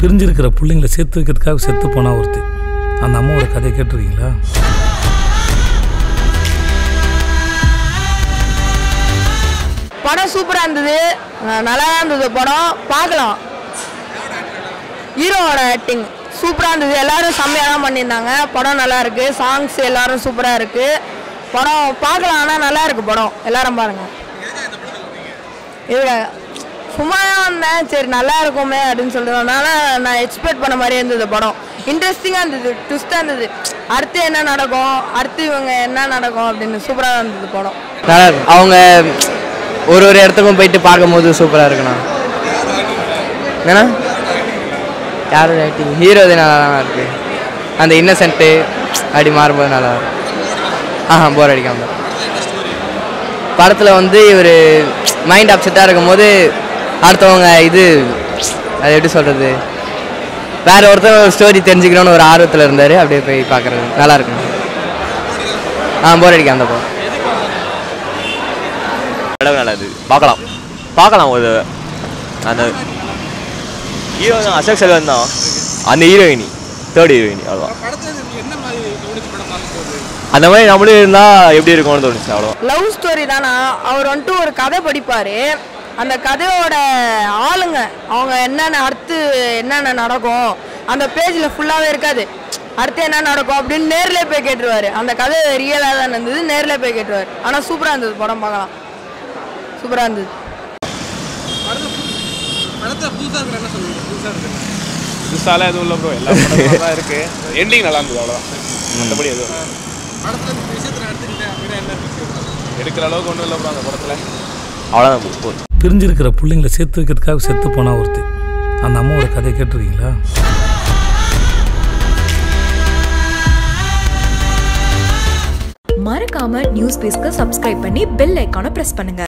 பிரிஞ்சிருக்கிற பிள்ளைங்களை சேர்த்து வைக்கிறதுக்காக செத்து போனா ஒருத்தி. அந்த அம்மாவோட கதையை கேட்டிருக்கீங்களா? படம் சூப்பராக இருந்தது, நல்லா இருந்தது. படம் பார்க்கலாம். ஹீரோவோட ஆக்டிங் சூப்பராக இருந்தது. எல்லாரும் செம்மையாக தான் பண்ணியிருந்தாங்க. படம் நல்லா இருக்கு. சாங்ஸ் எல்லாரும் சூப்பராக இருக்கு. படம் பார்க்கலாம், ஆனால் நல்லா இருக்கு படம். எல்லாரும் பாருங்க. இல்லை சும்மா வந்தேன், சரி நல்லா இருக்குமே அப்படின்னு சொல்றதுனால நான் எக்ஸ்பெக்ட் பண்ண மாதிரியே இருந்தது. படம் இன்ட்ரெஸ்டிங்காக இருந்தது, ட்விஸ்டாக இருந்தது. அடுத்து என்ன நடக்கும், அடுத்து இவங்க என்ன நடக்கும் அப்படின்னு சூப்பராக இருந்தது படம். நல்லா இருக்கும். அவங்க ஒரு இடத்துக்கும் போயிட்டு பார்க்கும்போது சூப்பராக இருக்குண்ணா. ஏன்னா யாரோட ஆக்டிங், ஹீரோ இது நல்லா தான் இருக்குது. அந்த இன்னசென்ட்டு அப்படி மாறும்போது நல்லா இருக்கும். போர் அடிக்காம. படத்தில் வந்து இவர் மைண்ட் அப்செட்டாக இருக்கும்போது அடுத்தவங்க அது எப்படி சொல்கிறது, வேற ஒருத்தர் ஒரு ஸ்டோரி தெரிஞ்சுக்கணும்னு ஒரு ஆர்வத்தில் இருந்தார். அப்படியே போய் பார்க்குறது நல்லா இருக்கும். போர் அடிக்க அந்த படம் நல்லது. பார்க்கலாம். ஒரு அந்த ஹீரோ அசோக் செல்வன் தான், அந்த ஹீரோயினி தேர்ட் ஹீரோயினி. அவ்வளோதான். அந்த மாதிரி நம்மளே இருந்தால் எப்படி இருக்கும்னு தோணுச்சு. அவ்வளோ லவ் ஸ்டோரி தானா. அவர் வந்துட்டு ஒரு கதை படிப்பார். அந்த கதையோட ஆளுங்க அவங்க அடுத்து என்னென்ன நடக்கும் அந்த பேஜில் ஃபுல்லாகவே இருக்காது. அடுத்து என்ன நடக்கும் அப்படின்னு நேரில் போய் கேட்டுருவார். அந்த கதை ரியலாக தான் இருந்தது, நேரில் போய் கேட்டுருவார். ஆனால் சூப்பராக இருந்தது படம், பார்க்கலாம். சூப்பராக இருந்தது. புதுசாலாம் எதுவும் இல்லை ப்ரோ, எல்லா படமும் தான் இருக்குது. எண்டிங் நல்லா இருந்தது, அவ்வளோதான். மற்றபடி எதுவும் எடுக்கிற அளவுக்கு ஒன்றும் இல்லை ப்ரோ அந்த படத்தில். அவ்வளோதான். பிரிஞ்சிருக்கிற பிள்ளைங்களை சேர்த்து வைக்கிறதுக்காக செத்து போனா ஒருத்தி. அந்த அம்மாவோட கதையை கேட்டிருக்கீங்களா? மறக்காம நியூஸ் பேஸ்க்கு சப்ஸ்கிரைப் பண்ணி பெல் ஐகானை பிரஸ் பண்ணுங்க.